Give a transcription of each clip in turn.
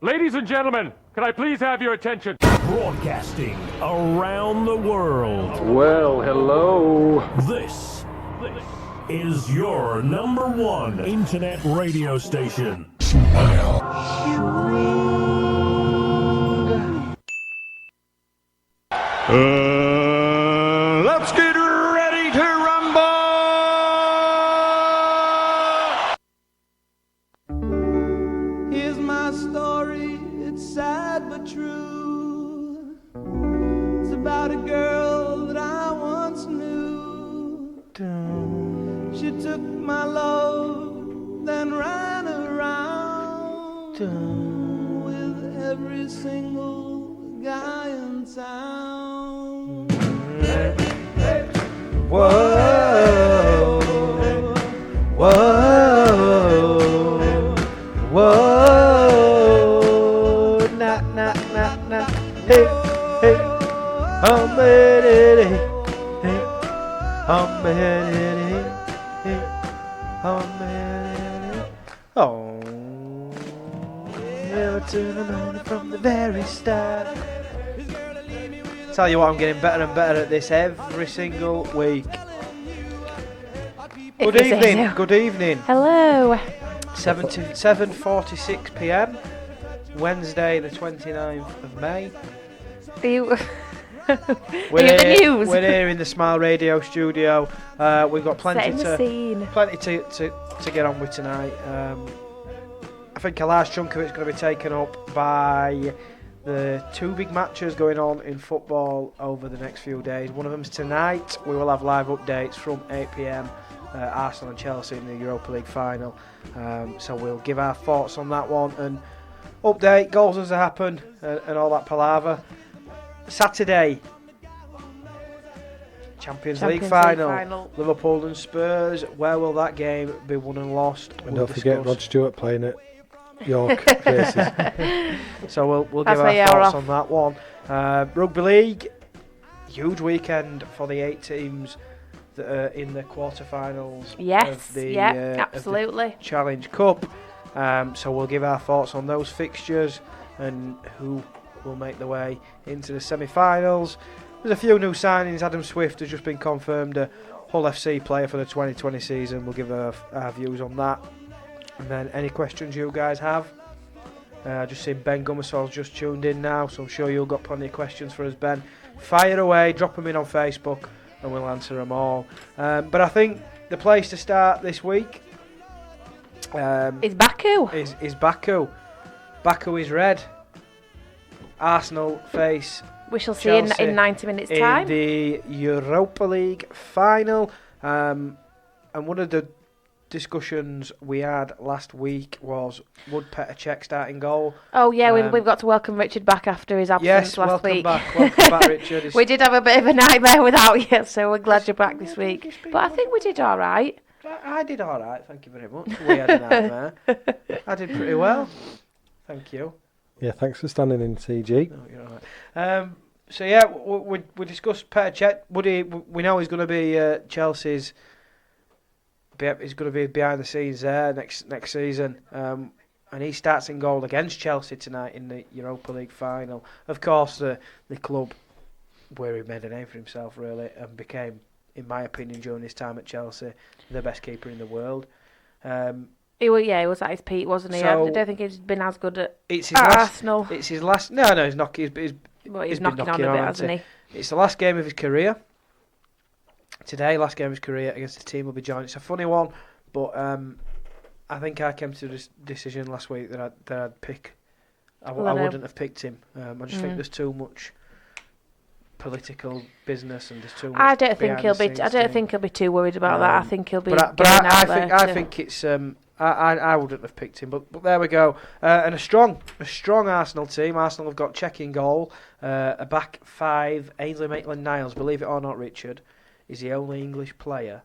Ladies and gentlemen, can I please have your attention? Broadcasting around the world. Well, hello. This is your number one internet radio station. Let's get ready to rumble! Here's my story, it's sad but true. It's about a girl that I once knew. She took my love, then ran around with every single guy in town. Whoa, whoa, whoa, nah, nah, nah, nah, hey, hey, humiliated, hey, humiliated, hey, humiliated. Oh, never turn around from the very start. Tell you what, I'm getting better and better at this every single week. Good evening, good evening. Hello. 7:46 p.m. Wednesday the 29th of May. Are you We're the here, news? We're here in the Smile Radio studio. We've got plenty to get on with tonight. I think a large chunk of it's going to be taken up by the two big matches going on in football over the next few days. One of them's tonight. We will have live updates from 8 p.m. Arsenal and Chelsea in the Europa League Final. So we'll give our thoughts on that one and update goals as they happen and all that palaver. Saturday, Champions League Final. Liverpool and Spurs. Where will that game be won and lost? And don't forget Rod Stewart playing at York Faces. So we'll give our thoughts on that one. Rugby League, huge weekend for the 8 teams that are in the quarterfinals. Yes, of the, absolutely. Of the Challenge Cup. So we'll give our thoughts on those fixtures and who will make the way into the semi-finals. There's a few new signings. Adam Swift has just been confirmed a Hull FC player for the 2020 season. We'll give our views on that. And then any questions you guys have. Just seen Ben Gummersall's just tuned in now, so I'm sure you've got plenty of questions for us, Ben. Fire away, drop them in on Facebook, and we'll answer them all. But I think the place to start this week is Baku. Is Baku. Baku is red. Arsenal face We shall see Chelsea in 90 minutes' time. in the Europa League Final. And one of the discussions we had last week was, would Petr Cech start in goal? Oh yeah, we've got to welcome Richard back after his absence last week. Welcome back, Richard. We did have a bit of a nightmare without you, so we're glad you're back this week. But I think we did all right. I did all right, thank you very much. We had a nightmare. I did pretty well, thank you. Yeah, thanks for standing in, CG. No, you're all right. So yeah, we discussed Petr Cech. We know he's going to be Chelsea's. He's going to be behind the scenes there next season, and he starts in goal against Chelsea tonight in the Europa League Final. Of course, the club where he made a name for himself really and became, in my opinion, during his time at Chelsea, the best keeper in the world. He was at his peak, wasn't he? So I don't think he's been as good at Arsenal. Arsenal. It's his last. No, he's not. He's He's been knocking on a bit, hasn't he? It's the last game of his career. Today, last game of his career against the team will be joined. It's a funny one, but I think I came to this decision last week that I'd pick. I wouldn't have picked him. I just think there's too much political business and there's too much. I don't think he'll be too worried about that. I think he'll be. I think it's. I wouldn't have picked him, but there we go. And a strong Arsenal team. Arsenal have got Cech in goal, a back five. Ainsley Maitland-Niles, believe it or not, Richard, is the only English player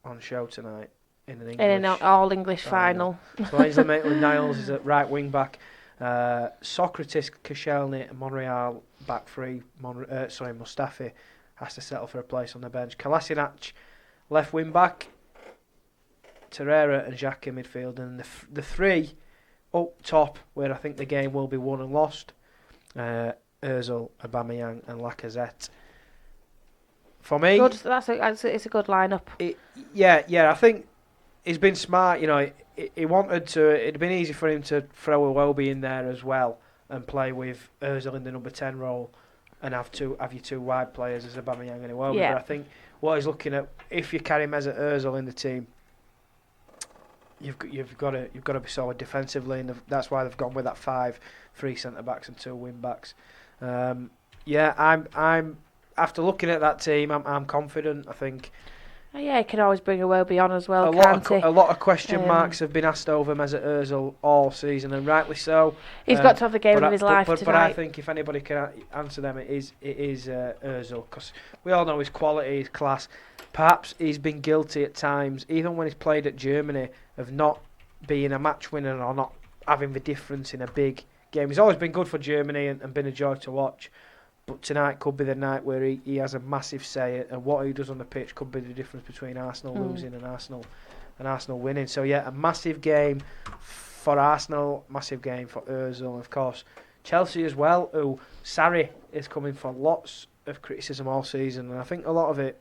on show tonight in an all-English final. So Ainsley Maitland-Niles is at right wing back. Socrates, Koscielny and Monreal back three. Mustafi has to settle for a place on the bench. Kolasinac left wing back. Torreira and Xhaka midfield, and the three up top, where I think the game will be won and lost, Ozil, Aubameyang and Lacazette. For me... Good, it's a good lineup. I think he's been smart, you know. He wanted to... It'd been easy for him to throw Iwobi in there as well and play with Ozil in the number 10 role and have your two wide players as Aubameyang and Iwobi. Yeah. But I think what he's looking at, if you carry Mesut Ozil in the team, you've got to be solid defensively, and that's why they've gone with that 3 centre backs and 2 wing backs. I'm after looking at that team, I'm confident. I think. Yeah, he can always bring Iwobi on as well. A lot of question marks have been asked over Mesut Ozil all season, and rightly so. He's got to have the game of his life tonight. But I think if anybody can answer them, it is Ozil, because we all know his quality, his class. Perhaps he's been guilty at times, even when he's played at Germany, of not being a match winner or not having the difference in a big game. He's always been good for Germany and been a joy to watch. But tonight could be the night where he has a massive say, and what he does on the pitch could be the difference between Arsenal losing and Arsenal winning. So yeah, a massive game for Arsenal, massive game for Ozil, and of course Chelsea as well, who Sarri is coming for lots of criticism all season, and I think a lot of it,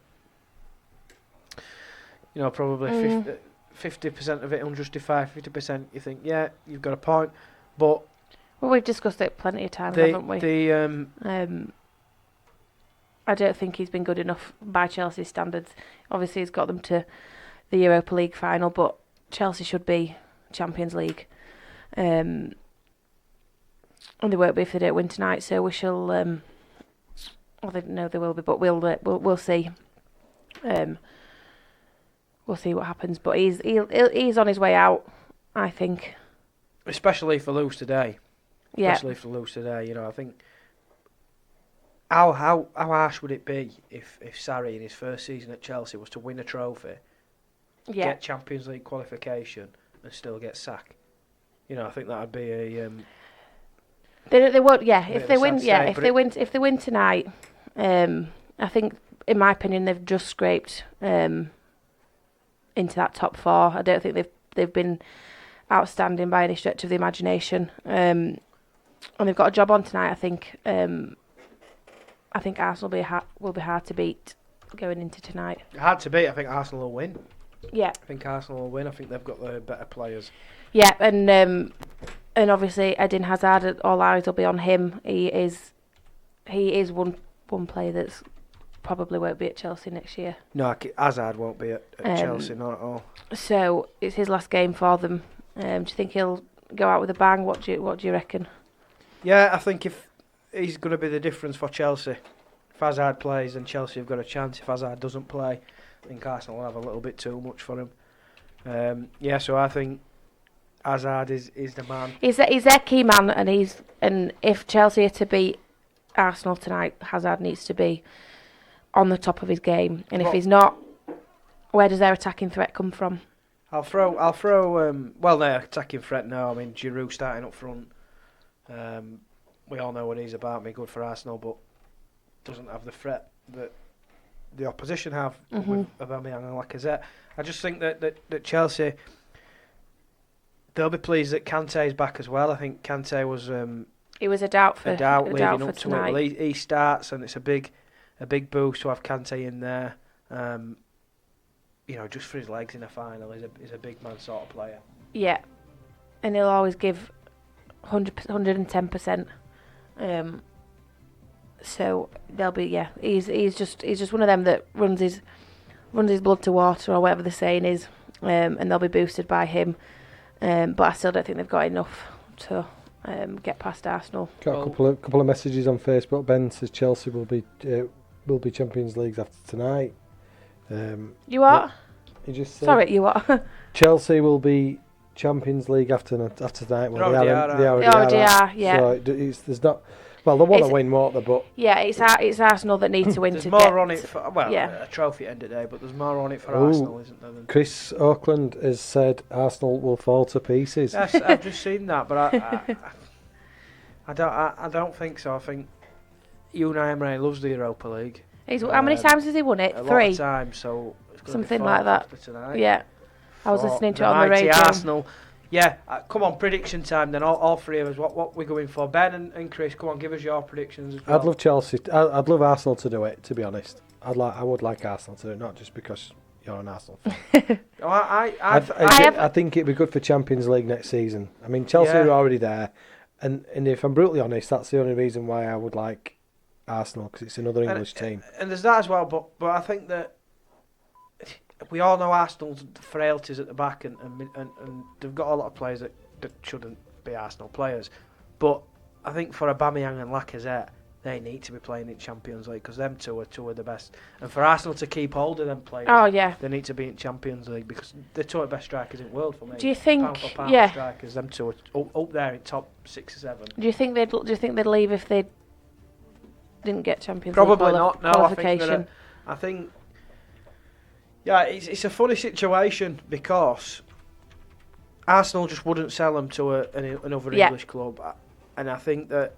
you know, probably 50% of it unjustified, 50% you think, yeah, you've got a point, but well, we've discussed it plenty of times, haven't we? I don't think he's been good enough by Chelsea's standards. Obviously, he's got them to the Europa League final, but Chelsea should be Champions League, and they won't be if they don't win tonight. So we shall. Well, no, they will be, but we'll see. We'll see what happens. But he's on his way out, I think. Especially if they lose today. Yeah. Especially if they lose today, you know, I think. How harsh would it be if Sarri in his first season at Chelsea was to win a trophy, get Champions League qualification, and still get sacked? You know, I think that would be a. They won't. Yeah, if they win. Yeah, if they win tonight, I think, in my opinion, they've just scraped into that top 4. I don't think they've been outstanding by any stretch of the imagination, and they've got a job on tonight. I think Arsenal will be hard to beat going into tonight. Hard to beat. I think Arsenal will win. Yeah. I think Arsenal will win. I think they've got the better players. Yeah, and obviously Eden Hazard, all eyes will be on him. He is one player that's probably won't be at Chelsea next year. No, Hazard won't be at Chelsea, not at all. So it's his last game for them. Do you think he'll go out with a bang? What do you reckon? Yeah, I think if he's going to be the difference for Chelsea. If Hazard plays, then Chelsea have got a chance. If Hazard doesn't play, I think Arsenal will have a little bit too much for him. So I think Hazard is the man. He's their key man, and if Chelsea are to beat Arsenal tonight, Hazard needs to be on the top of his game. And if he's not, where does their attacking threat come from? I'll throw. Well, their attacking threat now. I mean, Giroud starting up front. We all know what he's about. Be good for Arsenal, but doesn't have the threat that the opposition have with Aubameyang and Lacazette. I just think that Chelsea, they'll be pleased that Kante's back as well. I think Kante was he was a doubt leading up to it. Well, he starts, and it's a big boost to have Kante in there. You know, just for his legs in a final, he's a big man sort of player. Yeah, and he'll always give 110%. So they'll be he's just one of them that runs his blood to water, or whatever the saying is, and they'll be boosted by him. But I still don't think they've got enough to get past Arsenal. Got a couple of messages on Facebook. Ben says Chelsea will be Champions Leagues after tonight. You what? He just said, sorry, you what? Chelsea will be Champions League after tonight. Well, they already are. Yeah. So there's not. Well, they want to win, won't they? But yeah, it's Arsenal that need to win. There's more on it for a trophy end of the day, but there's more on it for Arsenal, isn't there? Chris Auckland has said Arsenal will fall to pieces. Yes, I've just seen that, but I don't think so. I think Unai Emery loves the Europa League. How many times has he won it? 3. A lot of times, so it's something like that. Tonight. Yeah, I was listening to it on the radio. Arsenal Yeah, come on, prediction time then. All three of us. What we're going for? Ben and Chris, come on, give us your predictions as well. I'd love Chelsea. I'd love Arsenal to do it. To be honest, I would like Arsenal to do it, not just because you're an Arsenal fan. I think it'd be good for Champions League next season. I mean, Chelsea are already there, and if I'm brutally honest, that's the only reason why I would like Arsenal, because it's another English team. And there's that as well, but I think that we all know Arsenal's frailties at the back, and they've got a lot of players that shouldn't be Arsenal players. But I think for Aubameyang and Lacazette, they need to be playing in Champions League, because them two are the best. And for Arsenal to keep hold of them players, they need to be in Champions League, because they're two of the best strikers in the world for me. Do you think? Pound for pound strikers, them two are up there in top 6 or 7. Do you think they'd leave if they didn't get Champions League qualification? I think. Yeah, it's a funny situation, because Arsenal just wouldn't sell them to another English club, and I think that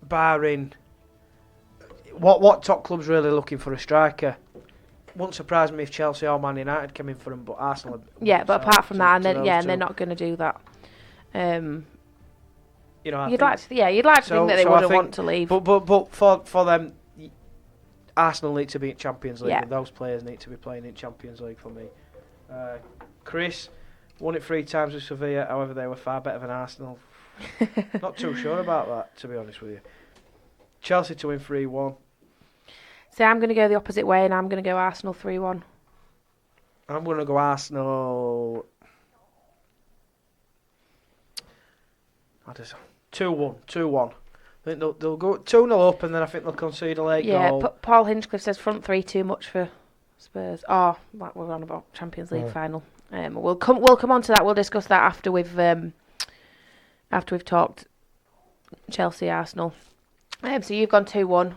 barring what top club's really looking for a striker, wouldn't surprise me if Chelsea or Man United came in for him, but Arsenal. Yeah, but apart from that, and they're not going to do that. You'd like to think that they wouldn't want to leave. But for them, Arsenal need to be in Champions League, and those players need to be playing in Champions League for me. Chris won it 3 times with Sevilla, however they were far better than Arsenal. Not too sure about that, to be honest with you. Chelsea to win 3-1. So I'm going to go the opposite way, and I'm going to go Arsenal 3-1. I'm going to go Arsenal 2-1. I think they'll go 2-0 up, and then I think they'll concede a late goal. Yeah, Paul Hinchcliffe says front 3 too much for Spurs. Oh, we're on about Champions League final. We'll come on to that. We'll discuss that after we've talked Chelsea Arsenal. So you've gone 2-1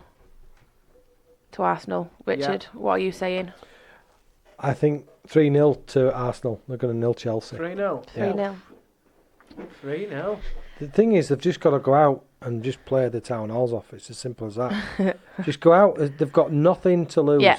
to Arsenal, Richard. Yeah. What are you saying? I think 3-0 to Arsenal. They're going to nil Chelsea. 3-0. 3-0. 3-0. The thing is, they've just got to go out and just play the town halls off. It's as simple as that. Just go out. They've got nothing to lose. Yeah.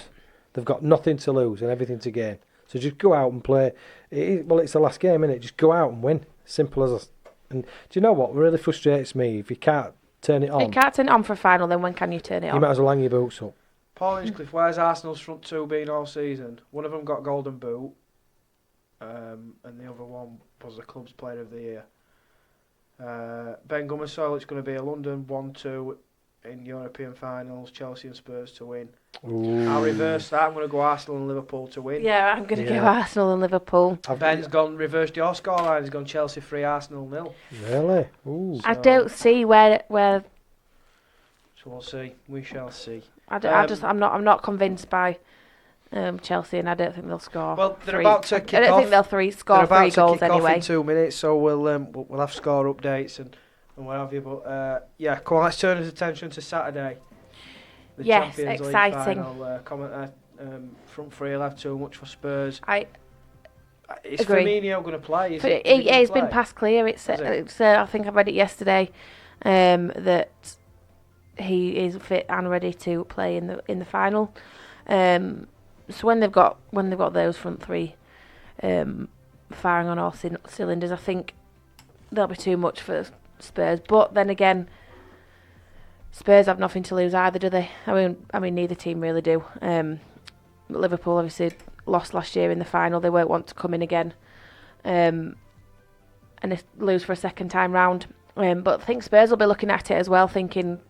They've got nothing to lose and everything to gain. So just go out and play. It's the last game, isn't it? Just go out and win. Simple as that. And do you know what really frustrates me? If you can't turn it on. If you can't turn it on for a final, then when can you turn it on? You might as well hang your boots up. Paul Hinchcliffe, where's Arsenal's front 2 been all season? One of them got Golden Boot, and the other one was the club's Player of the Year. Ben Gummersoil, it's going to be a London 1-2 in European finals, Chelsea and Spurs to win. Ooh. I'll reverse that. I'm going to go Arsenal and Liverpool to win. Yeah, I'm going to go Arsenal and Liverpool. Ben's reversed your scoreline. He's gone Chelsea 3, Arsenal 0. Really? Ooh. I don't see where. So we'll see. We shall see. I'm not convinced by Chelsea, and I don't think they'll score. Well, they're about to kick off. I don't think they'll score 3 goals anyway. In 2 minutes, so we'll have score updates and what have you. But come on, let's turn our attention to Saturday. The Champions exciting. League final. Front 3 will have too much for Spurs. Is agree. Firmino going to play? It's been past clear. It's I think I read it yesterday that he is fit and ready to play in the final. So when they've got those front 3 firing on all cylinders, I think there'll be too much for Spurs. But then again, Spurs have nothing to lose either, do they? I mean, neither team really do. Liverpool obviously lost last year in the final. They won't want to come in again and lose for a second time round. But I think Spurs will be looking at it as well, thinking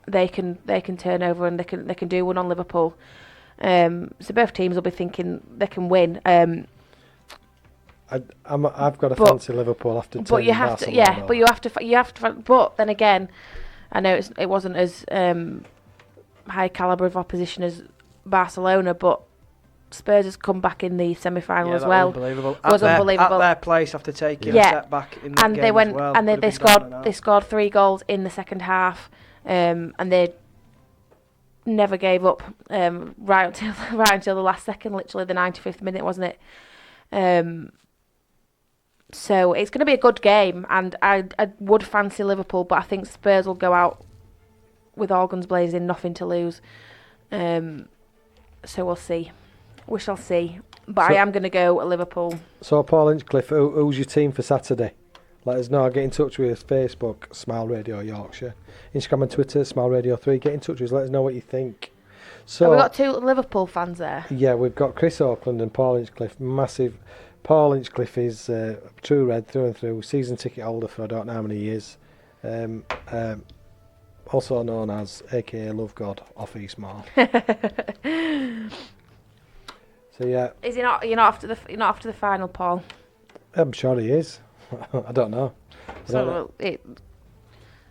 they can turn over and they can do one on Liverpool. So both teams will be thinking they can win. I've got to fancy Liverpool after. But you have to, yeah. But you have to. But then again, I know it wasn't as high calibre of opposition as Barcelona, but Spurs has come back in the semi-final as well. Unbelievable. Unbelievable. At their place after taking a step back in that game as well. And they scored 3 goals in the second half, and they never gave up right until the last second, literally the 95th minute, wasn't it? So it's going to be a good game, and I would fancy Liverpool, but I think Spurs will go out with all guns blazing, nothing to lose. So we'll see. We shall see. But I am going to go Liverpool. So, Paul Hinchcliffe, who's your team for Saturday? Let us know. Get in touch with us. Facebook, Smile Radio Yorkshire. Instagram and Twitter, Smile Radio 3. Get in touch with us. Let us know what you think. So, have we got 2 Liverpool fans there? Yeah, we've got Chris Oakland and Paul Hinchcliffe. Massive. Paul Hinchcliffe is true red through and through. Season ticket holder for I don't know how many years. Also known as AKA Love God off East Mall. So yeah. Is he not? You're not after the final, Paul? I'm sure he is. I don't know. So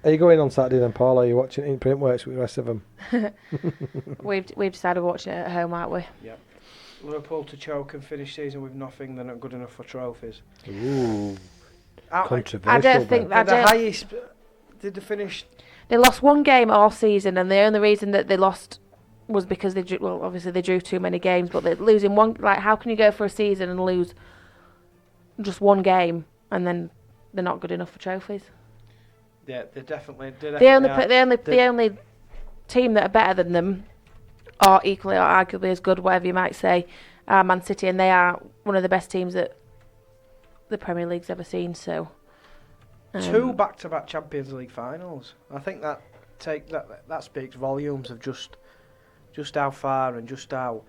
are you going on Saturday then, Paul? Or are you watching it in print works with the rest of them? We've decided we're watching it at home, aren't we? Yep. Liverpool to choke and finish season with nothing. They're not good enough for trophies. Ooh. Controversial. I don't think that the highest. Did they finish? They lost 1 game all season, and the only reason that they lost was because obviously they drew too many games. But they're losing one. Like, how can you go for a season and lose just 1 game, and then they're not good enough for trophies? Yeah, they're definitely the only team that are better than them, or equally or arguably as good, whatever you might say, are Man City, and they are one of the best teams that the Premier League's ever seen. So 2 back-to-back Champions League finals. I think that speaks volumes of just how far and just how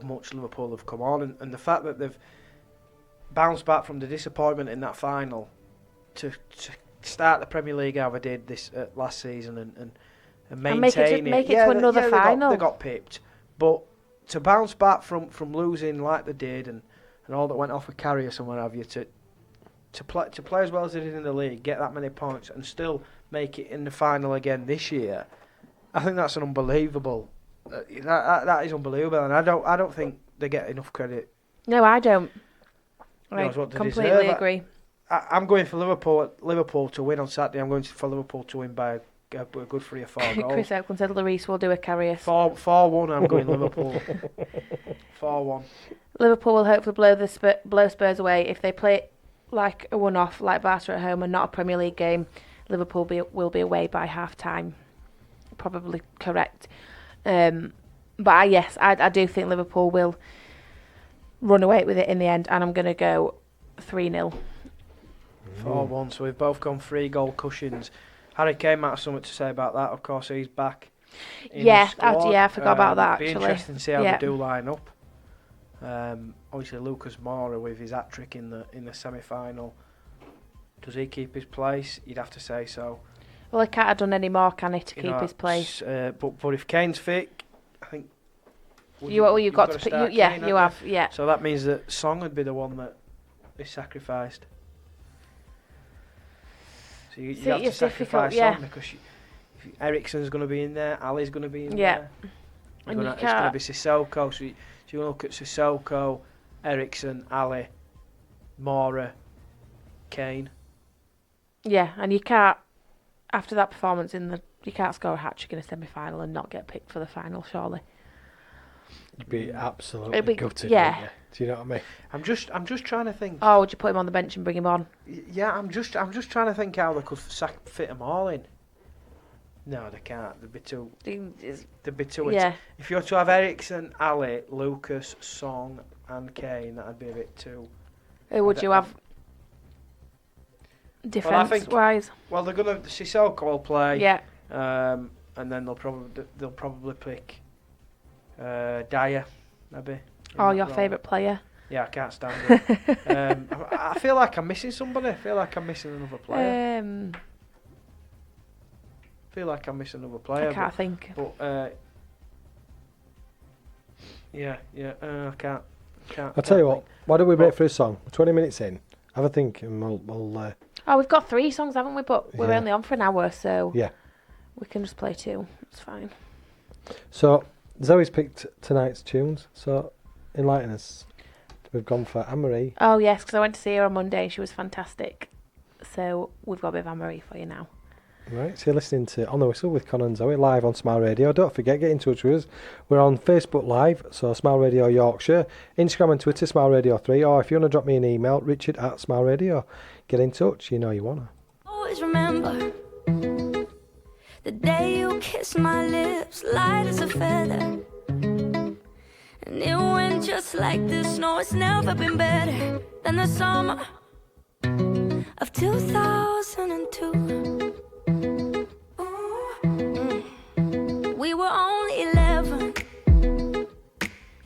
much Liverpool have come on, and the fact that they've bounced back from the disappointment in that final to start the Premier League how they did this last season and maintain make it to another final. They got pipped, but to bounce back from losing like they did and all that went off with Karius and what have you, to play as well as they did in the league, get that many points, and still make it in the final again this year, I think that's an unbelievable. That is unbelievable, and I don't think they get enough credit. No, I don't. I completely agree. I'm going for Liverpool to win on Saturday. I'm going for Liverpool to win by a good 3 or 4 goals. Chris Oakland said Lloris will do a Karius. 4-1. I'm going Liverpool. 4-1. Liverpool will hopefully blow Spurs away if they play like a one-off, like Barca at home, and not a Premier League game. Liverpool will be away by half-time. Probably correct. But yes, I do think Liverpool will run away with it in the end, and I'm going to go 3-0. 4-1. So we've both gone 3-goal cushions. Harry Kane might have something to say about that. Of course, he's back. I forgot about that. Be actually interesting to see how they do line up. Obviously, Lucas Moura with his hat-trick in the semi-final. Does he keep his place? You'd have to say so. Well, he can't have done any more, can he, to keep his place? But if Kane's fit, I think you've got to pick. Kane, you have. Yeah. So that means that Song would be the one that is sacrificed. So you have to sacrifice Song because Eriksen's going to be in there, Ali's going to be in there. It's going to be Sissoko. So you look at Sissoko, Eriksen, Ali, Moura, Kane. Yeah, and you can't. After that performance you can't score a hat-trick in a semi-final and not get picked for the final, surely. You'd be absolutely gutted. Yeah. Do you know what I mean? I'm just trying to think. Oh, would you put him on the bench and bring him on? Yeah, I'm just trying to think how they could fit them all in. No, they can't. They'd be too. Yeah. If you were to have Eriksen, Ali, Lucas, Song, and Kane, that'd be a bit too. Who would you have? Defence-wise. Well, they're gonna. Sissoko will play. Yeah. And then they'll probably pick Dyer, maybe. Oh, your favourite player? Yeah, I can't stand it. I feel like I'm missing somebody. I feel like I'm missing another player. I can't think. But I can't. I'll tell you what. Why don't we wait for a song? 20 minutes in. Have a think, and we'll. Oh, we've got 3 songs, haven't we? But we're only on for an hour, so we can just play 2. It's fine. So Zoe's picked tonight's tunes. So enlighten us. We've gone for Anne-Marie. Oh yes, because I went to see her on Monday. She was fantastic. So we've got a bit of Anne-Marie for you now. Right, so you're listening to On the Whistle with Con and Zoe live on Smile Radio. Don't forget, get in touch with us. We're on Facebook Live, so Smile Radio Yorkshire, Instagram and Twitter, Smile Radio 3, or if you want to drop me an email, Richard@Smile Radio. Get in touch, you know you want to. Always remember the day you kissed my lips, light as a feather, and it went just like this. No, it's never been better than the summer of 2002. We were only 11,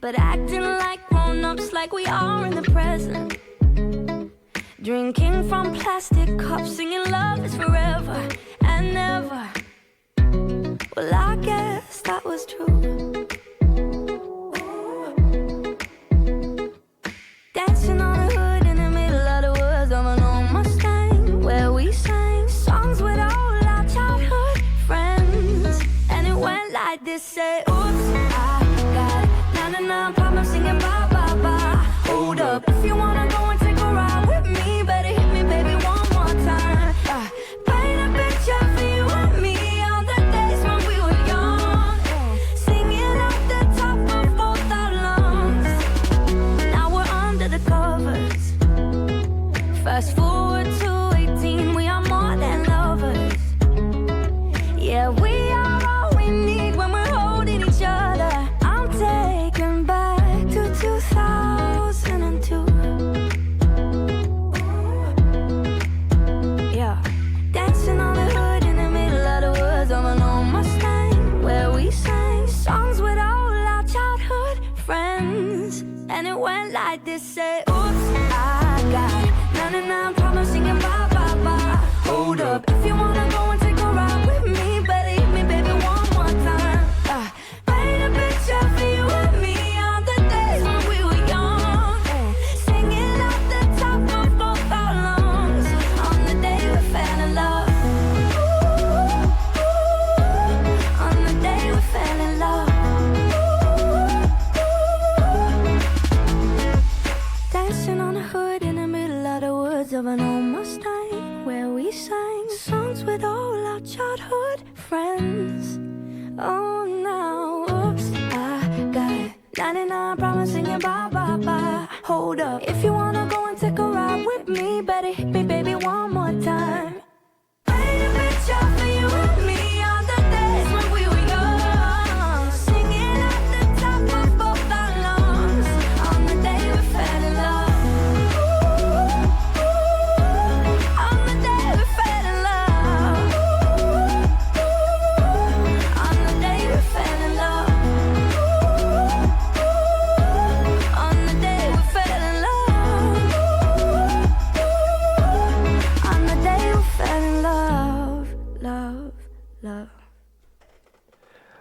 but acting like grown-ups, like we are in the present. Drinking from plastic cups, singing love is forever and never. Well, I guess that was true. Dancing on the hood in the middle of the woods of an old Mustang, where we sang songs with all our childhood friends. And it went like this, say, oops, I got 99 problems singing bye, bye, bye. Hold up, if you wanna go and take a ride with me, better hit me, baby, one more time. Paint a picture for you and me on the days when we were young, singing off the top of both our lungs. Now we're under the covers. Fast forward to 18, we are more than lovers. Yeah, we are all we need when we're holding each other. I'm taken back to 2002. Yeah, dancing on the hood in the middle of the woods of an old Mustang, where we sang songs with all our childhood friends. And it went like this, say, oops, I got 99 problems singing bye, bye, bye. Hold up, if you wanna go and take a ride with me, better hit me, baby, one more time. Paint a picture for you and me on the days when we were young, singing off the top of both our lungs on the day we fell in love. On the day we fell in love. Dancing on the hood in the middle of the woods of an old Mustang, where we sang songs with all our childhood friends. Oh, now, oops, I got 99 problems singing bye, bye, bye. Hold up, if you wanna go and take a ride with me, better hit me, baby, one more time. Paint a picture for you and me on the days when we were young, singing at the top of both our lungs on the day we fell in love. On the day we fell in love. On the day we fell in love. On the day we fell in love. On the day we fell in love. Love, love.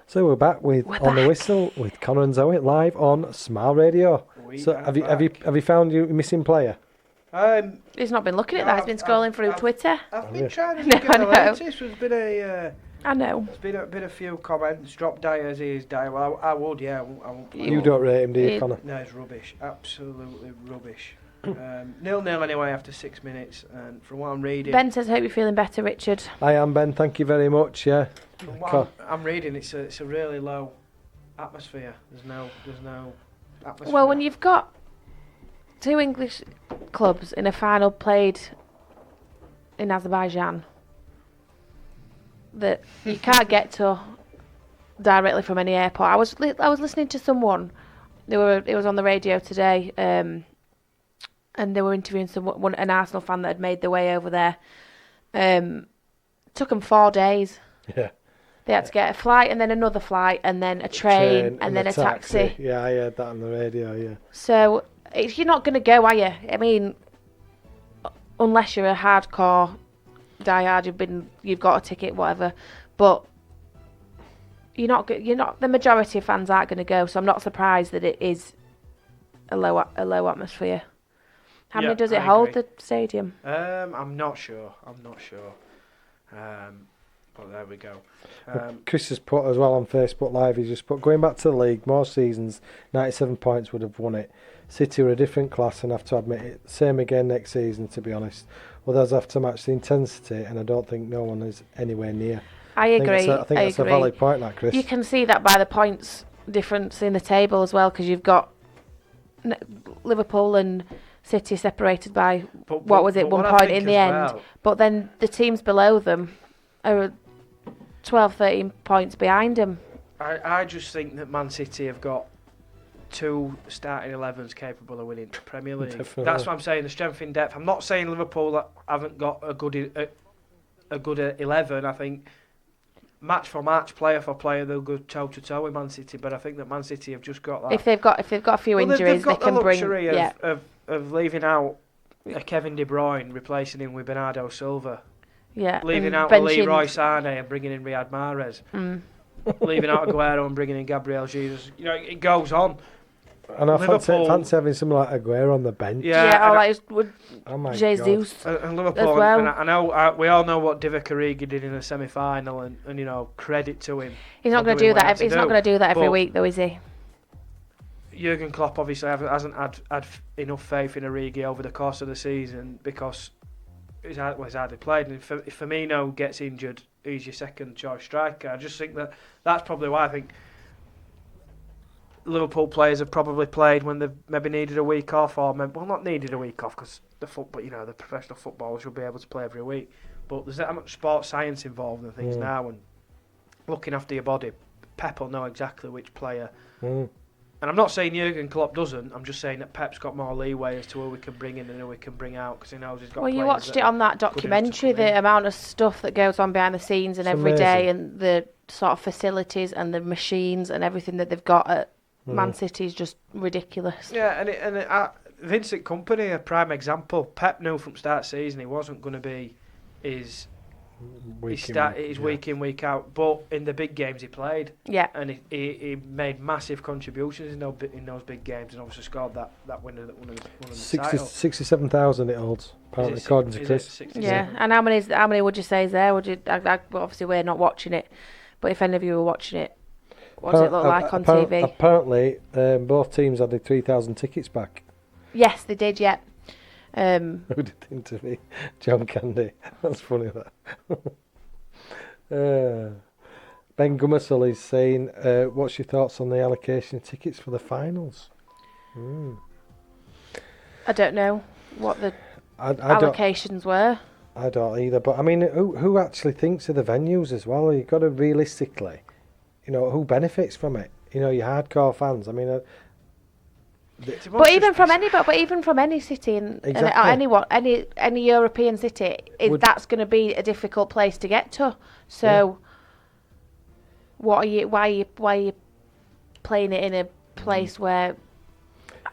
So we're back with On the Whistle with Connor and Zoe live on Smile Radio. So have you found your missing player? He's not been looking at that. He's been scrolling through Twitter. I've been trying to look at the latest. There's been I know. There's been a few comments. Drop Dyer as he is Dyer. Well, I would, yeah. I won't You don't rate him, do you, Connor? No, it's rubbish. Absolutely rubbish. 0-0 anyway after 6 minutes. And from what I'm reading, Ben says, "Hope you're feeling better, Richard." I am, Ben. Thank you very much. Yeah. from what I'm reading, it's a really low atmosphere. There's no atmosphere. Well, when you've got two English clubs in a final played in Azerbaijan that you can't get to directly from any airport. I was listening to someone. It was on the radio today, and they were interviewing an Arsenal fan that had made their way over there. Took them 4 days. Yeah. They had to get a flight and then another flight and then a train and then a taxi. Yeah, I heard that on the radio, yeah. So you're not going to go, are you? I mean, unless you're a hardcore diehard, you've got a ticket, whatever. But you're not. The majority of fans aren't going to go. So I'm not surprised that it is a low atmosphere. How many does it hold, the stadium? I'm not sure. But there we go. Chris has put as well on Facebook Live, he's just put, going back to the league, more seasons, 97 points would have won it. City are a different class and have to admit it. Same again next season, to be honest. Others have to match the intensity, and I don't think no one is anywhere near. I agree. I think that's a valid point, that, Chris. You can see that by the points difference in the table as well, because you've got Liverpool and City separated by, one point in the end. Well, but then the teams below them are 12, 13 points behind them. I just think that Man City have got 2 starting 11s capable of winning the Premier League. Definitely. That's what I'm saying. The strength in depth. I'm not saying Liverpool haven't got a good 11. I think match for match, player for player, they'll go toe to toe with Man City. But I think that Man City have just got that. If they've got a few injuries, they've got they can the bring. luxury Yeah. of leaving out a Kevin De Bruyne, replacing him with Bernardo Silva. Yeah. Leaving and out Leroy Sané and bringing in Riyad Mahrez. Leaving out Aguero and bringing in Gabriel Jesus. You know, it goes on. And I fancy having someone like Aguero on the bench. Yeah, or like Jesus. And Liverpool, as well. and I know we all know what Divock Origi did in the semi-final, and you know, credit to him. He's not going to do that. He's not going to do that every week, though, is he? Jurgen Klopp obviously hasn't had enough faith in Origi over the course of the season because he's hardly played. And if Firmino gets injured, he's your second choice striker. I just think that's probably why I think Liverpool players have probably played when they've maybe needed a week off, or not needed a week off because the professional footballers will be able to play every week. But there's that much sports science involved in things now, and looking after your body. Pep will know exactly which player. And I'm not saying Jurgen Klopp doesn't. I'm just saying that Pep's got more leeway as to who we can bring in and who we can bring out because he knows he's got. Well, you watched it on that documentary, the amount of stuff that goes on behind the scenes and every day, and the sort of facilities and the machines and everything that they've got at Man City is just ridiculous. Yeah, and Vincent Kompany, a prime example. Pep knew from start season he wasn't going to be his week in, week out, but in the big games he played. Yeah, and he made massive contributions in those big games, and obviously scored that winner that won the title. 67,000 it holds, apparently, according to Chris. Yeah, and how many would you say is there? Well, obviously we're not watching it, but if any of you were watching it, what does it look like on TV? Apparently, both teams had the 3,000 tickets back. Yes, they did. Yeah. Who did the interview? John Candy. That's funny, that. Ben Gummersall is saying, what's your thoughts on the allocation of tickets for the finals? I don't know what the allocations were. I don't either, but I mean, who actually thinks of the venues as well? You've got to realistically, who benefits from it? Your hardcore fans. I mean, but even from any city any European city, that's going to be a difficult place to get to. So, why are you playing it in a place where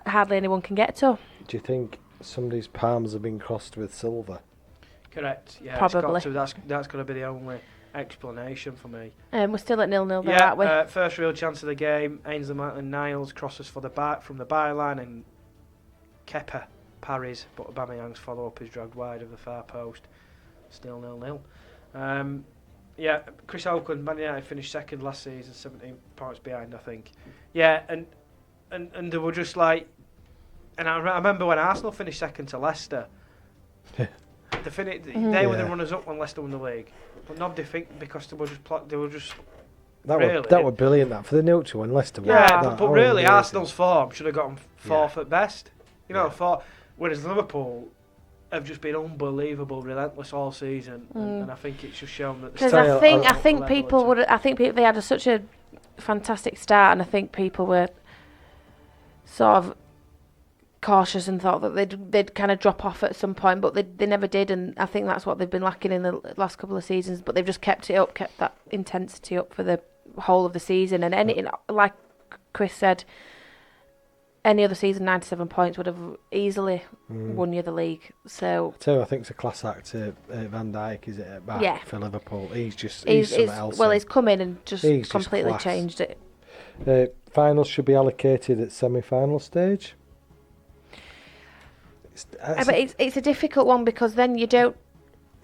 hardly anyone can get to? Do you think somebody's palms have been crossed with silver? Correct. Yeah, probably. It's got to. That's going to be the only explanation for me. We're still at 0-0 there, aren't we? First real chance of the game. Ainsley Maitland-Niles crosses from the byline, and Kepa parries, but Aubameyang's follow-up is dragged wide of the far post. Still 0-0. Chris Oakland, Man United finished second last season, 17 points behind, I think. Yeah, and they were just like, and I remember when Arsenal finished second to Leicester. They were the runners-up when Leicester won the league, but nobody think because they were just. That were brilliant. That for the neutral when Leicester. Yeah, but really, Arsenal's form should have got them fourth at best. Whereas Liverpool have just been unbelievable, relentless all season, and I think it's just shown that. Because I think people they had such a fantastic start, and I think people were sort of cautious and thought that they'd kind of drop off at some point, but they never did, and I think that's what they've been lacking in the last couple of seasons. But they've just kept that intensity up for the whole of the season. And like Chris said, any other season, 97 points would have easily won you the league. So I think it's a class act to Van Dijk, is it, at back for Liverpool? He's something else. Well, he's come in and just completely changed it. Finals should be allocated at semi-final stage. But it's a difficult one because then you don't.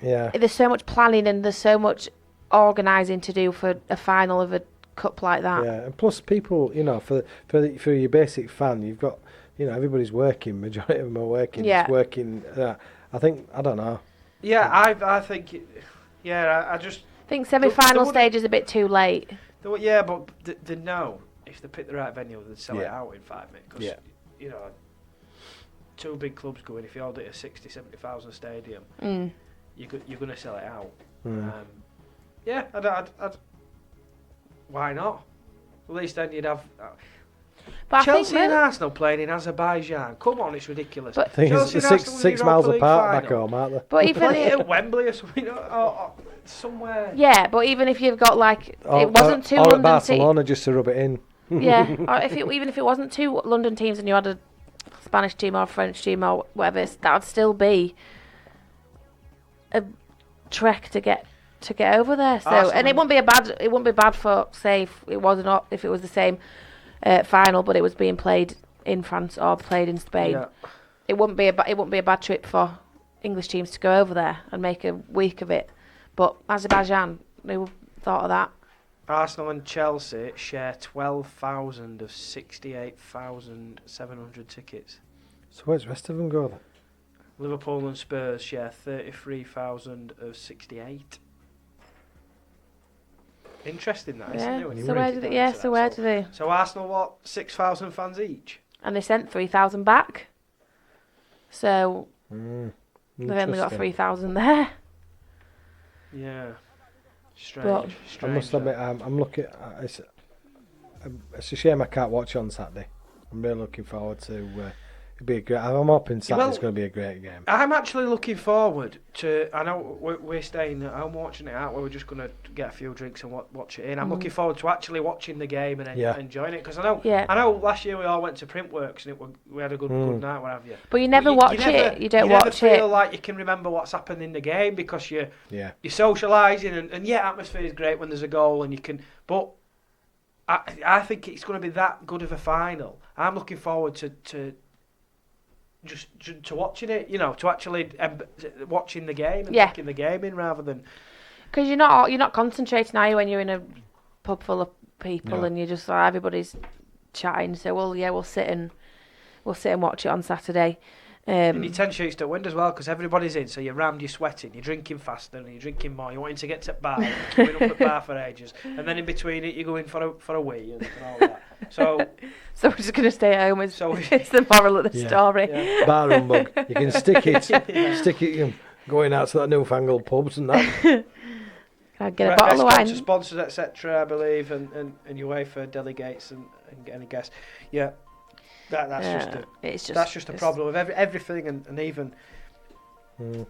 Yeah. There's so much planning and there's so much organising to do for a final of a cup like that. Yeah, and plus people, for your basic fan, you've got, everybody's working. Majority of them are working. Yeah. It's working. I don't know. Yeah, I think. I just think semi-final stage is a bit too late. Yeah, but they know if they pick the right venue, they'd sell it out in 5 minutes. Because, two big clubs going, if you hold it at 60, 70,000 stadium, you're going to sell it out. I'd why not? At least then you'd have. But Chelsea and Arsenal playing in Azerbaijan. Come on, it's ridiculous. I think Chelsea it's six miles apart back home, aren't they? But even at Wembley or something, or somewhere. Yeah, but even if you've got it wasn't two or London at Barcelona just to rub it in. Yeah, or even if it wasn't two London teams and you had a Spanish team or a French team or whatever, that would still be a trek to get over there. So Arsenal. And it wouldn't be bad for, say, if it was the same final, but it was being played in France or played in Spain. Yeah. It wouldn't be a bad trip for English teams to go over there and make a week of it. But Azerbaijan, who thought of that? Arsenal and Chelsea share 12,000 of 68,700 tickets. So where's the rest of them go then? Liverpool and Spurs share 33,000 of 68. Interesting that, isn't it? When so where do they? So Arsenal, what, 6,000 fans each? And they sent 3,000 back. So they've only got 3,000 there. Yeah. Strange. I must admit, I'm looking. It's a shame I can't watch on Saturday. I'm really looking forward to. It'd be a great. I'm hoping Saturday's going to be a great game. I'm actually looking forward to. I know we're staying at home watching it out. We're just going to get a few drinks and watch it in. I'm looking forward to actually watching the game and enjoying it, because I know last year we all went to Printworks and we had a good night, what have you. But you never watch it. You don't watch it. You never feel like you can remember what's happened in the game because you're socialising and atmosphere is great when there's a goal and you can. But I think it's going to be that good of a final. I'm looking forward to watching it, to actually watching the game and taking the game in rather than. Because you're not concentrating, are you, when you're in a pub full of people and you're just everybody's chatting. So we'll sit and watch it on Saturday. And you 10 shoots to win as well because everybody's in, so you're rammed, you're sweating, you're drinking faster and you're drinking more, you're wanting to get to bar, you're going up at bar for ages, and then in between it you're going for a wee and all that. So we're just going to stay at home. It's the moral of the story. Yeah. Bar humbug. You can stick it, going out to that newfangled pubs and that. Can I get a bottle of wine? Sponsors, etc. I believe, and UEFA delegates and any guests. Yeah. That's just a problem with everything and even I'm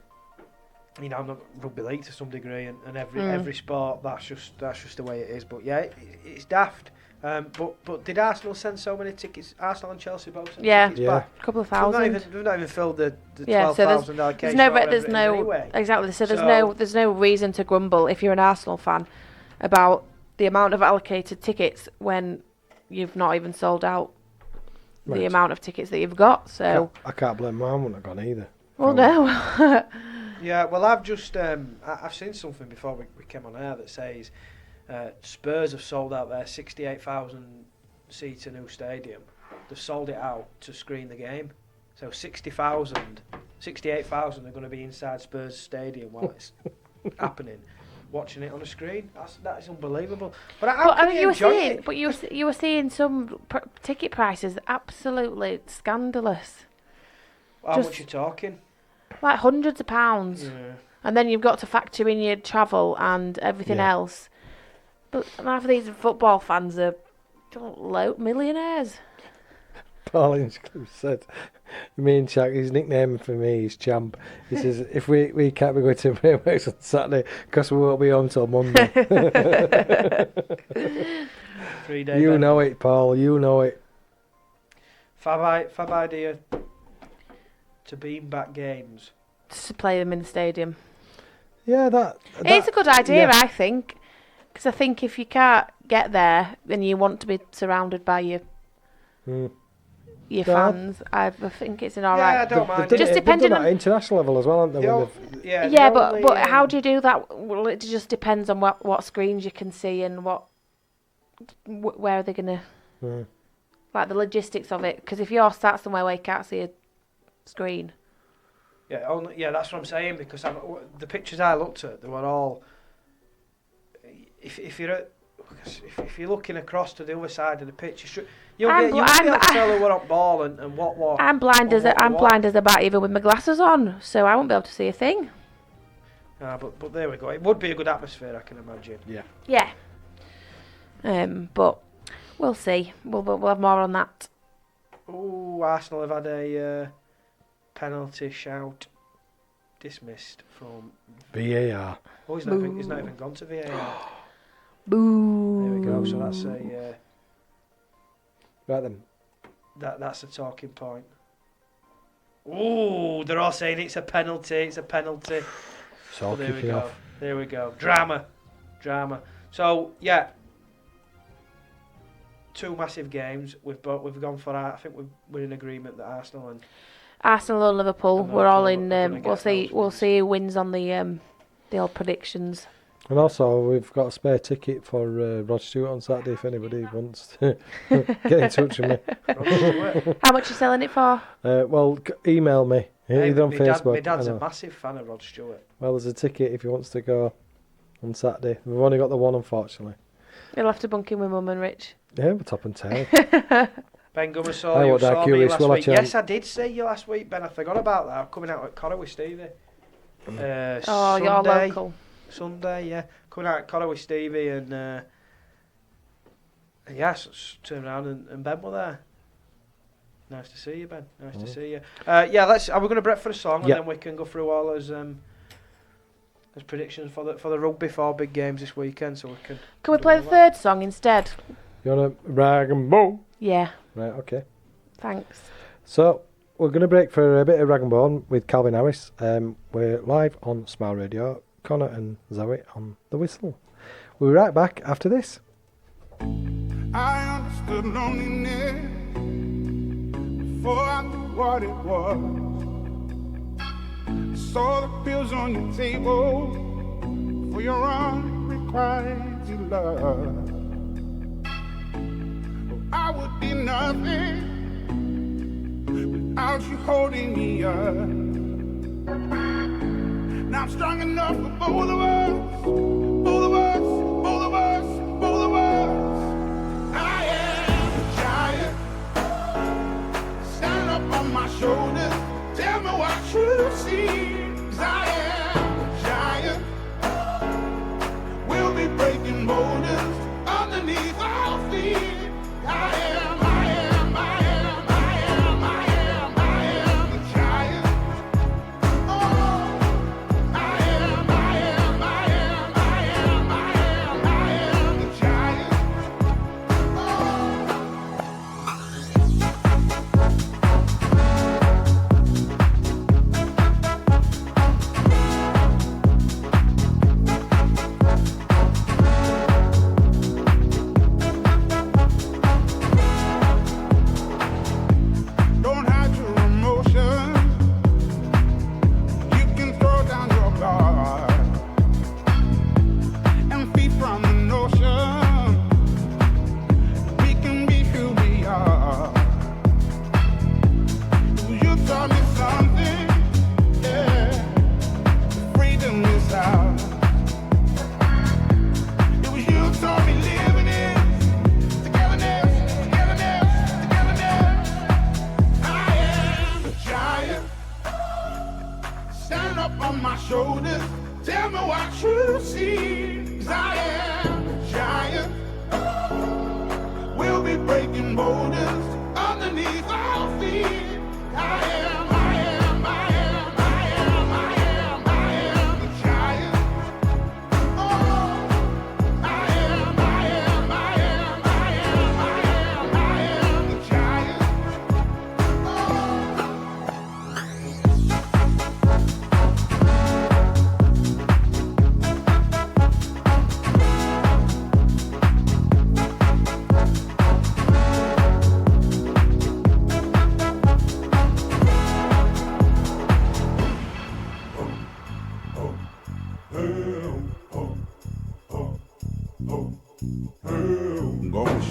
not rugby league to some degree and every sport that's just the way it is. But it's daft. But did Arsenal send so many tickets? Arsenal and Chelsea both sent tickets back? A couple of thousand. We've not even filled the 12,000 allocation. There's no anyway. Exactly. So there's no reason to grumble if you're an Arsenal fan about the amount of allocated tickets when you've not even sold out. The amount of tickets that you've got, so I can't blame mine. Wouldn't have gone either. Well, no. Yeah, well, I've just I've seen something before we came on air that says Spurs have sold out their 68,000 seater new stadium. They've sold it out to screen the game, so 68,000 are going to be inside Spurs stadium while it's happening. Watching it on a screen, that is unbelievable. But you were seeing some ticket prices absolutely scandalous. How much are you talking? Like hundreds of pounds, and then you've got to factor in your travel and everything else. But half of these football fans are millionaires. Paul Hinchcliffe said, me and Chuck, his nickname for me is Champ. He says, if we can't be going to Printworks on Saturday because we won't be home till Monday. 3 days. You know it, Paul, you know it. Fab idea to beam back games. Just to play them in the stadium. Yeah, it's a good idea, I think. Because I think if you can't get there and you want to be surrounded by your fans, I think it's an alright. Yeah, I don't mind. Just depending on international level as well, haven't they? But how do you do that? Well, it just depends on what screens you can see and where are they going to, like the logistics of it. Because if you're sat somewhere where you can't see a screen. Yeah, that's what I'm saying. Because the pictures I looked at, they were all. If you're looking across to the other side of the pitch, you'll be able to tell who were on ball and what. I'm blind as a bat even with my glasses on, so I won't be able to see a thing. But there we go. It would be a good atmosphere, I can imagine. Yeah. But We'll see. We'll have more on that. Oh, Arsenal have had a penalty shout dismissed from VAR. Oh, he's not even gone to VAR. Boo. There we go. So that's Right then. That's a talking point. Oh, they're all saying it's a penalty. It's a penalty. So there we kicking go. off. There we go. Drama. So yeah, 2 massive games. We've gone for. I think we're in agreement that Arsenal and Liverpool. We're all in. We'll see who wins on the old predictions. And also, we've got a spare ticket for Rod Stewart on Saturday if anybody wants to get in touch with me. How much are you selling it for? Well, email me. Either on Facebook. My dad's a massive fan of Rod Stewart. Well, there's a ticket if he wants to go on Saturday. We've only got the one, unfortunately. You'll have to bunk in with Mum and Rich. Yeah, we're top and tail. Ben Gummer saw me last week. Yes, I did see you last week, Ben. I forgot about that. I'm coming out at Corrie with Stevie. Sunday, you're local. Sunday, yeah. Coming out at Corrie with Stevie and turned around and Ben were there. Nice to see you, Ben. Nice to see you. Are we going to break for a song and then we can go through all those predictions for the rugby 4 big games this weekend, so we can. Can we play the third song instead? You want to rag and bone? Yeah. Right. Okay. Thanks. So we're going to break for a bit of rag and bone with Calvin Harris. We're live on Smile Radio. Connor and Zoe on the whistle. We'll be right back after this. I understood loneliness before I knew what it was. I saw the pills on your table for your unrequited love. I would be nothing without you holding me up. Now I'm strong enough for both of us, both of us, both of us, both of us. I am a giant. Stand up on my shoulders, tell me what you see. 'Cause I am a giant. We'll be breaking boulders underneath our feet. I am a giant.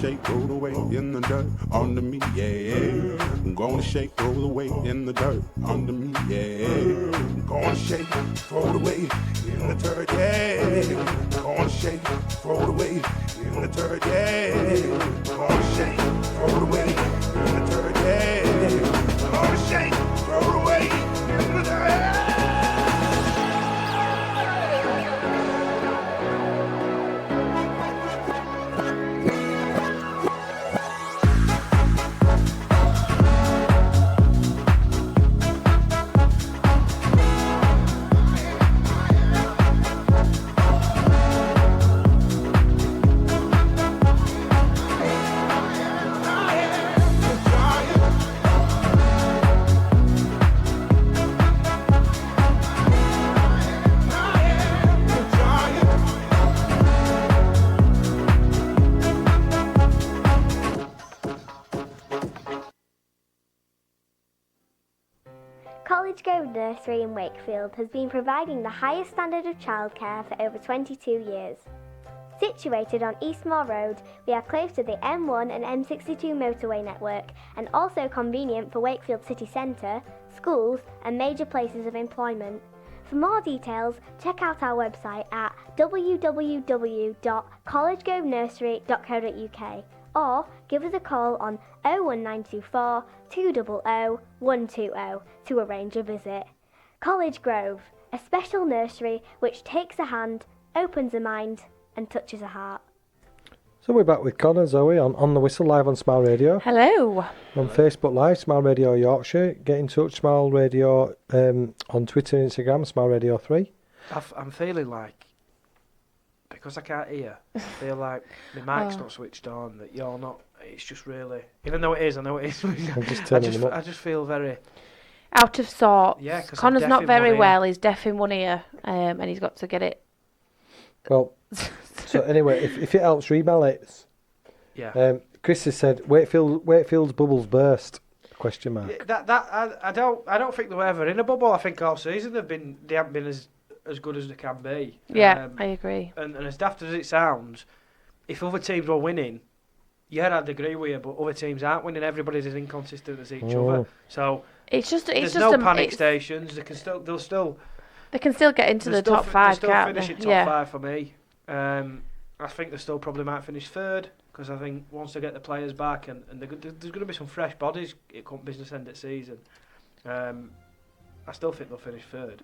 shake, roll the weight in the dirt under me, yeah. I'm gonna shake, roll the weight in the dirt under me, yeah. I'm gonna shake, throw the weight in the dirt, yeah. I'm gonna shake, throw the weight in the dirt, yeah. I'm gonna shake, throw the weight in the dirt, yeah. I'm gonna shake, throw the weight in the dirt. Grove Nursery in Wakefield has been providing the highest standard of childcare for over 22 years. Situated on Eastmoor Road, we are close to the M1 and M62 motorway network and also convenient for Wakefield city centre, schools and major places of employment. For more details, check out our website at www.collegegrovenursery.co.uk or give us a call on 01924 200 120 to arrange a visit. College Grove, a special nursery which takes a hand, opens a mind and touches a heart. So we're back with Connor, Zoe, on The Whistle, live on Smile Radio. Hello. On Facebook Live, Smile Radio Yorkshire. Get in touch, Smile Radio, on Twitter and Instagram, Smile Radio 3. I'm feeling like, because I can't hear, I feel like my mic's not switched on, that you're not, it's just really, even though it is, I know it is. I'm just turning them up. I just feel very... out of sorts. Yeah, because Connor's not very well, he's deaf in one ear, and he's got to get it. Well, so anyway, if it helps, email it. Yeah. Chris has said Wakefield's bubbles burst? Question mark. I don't think they were ever in a bubble. I think all season they haven't been as good as they can be. Yeah, I agree. And as daft as it sounds, if other teams were winning, yeah, I'd agree with you. But other teams aren't winning. Everybody's as inconsistent as each other. So there's no panic stations. They can still get into the top five. They'll still finish in top five for me. I think they still probably might finish third because I think once they get the players back and there's going to be some fresh bodies at business end of season. I still think they'll finish third.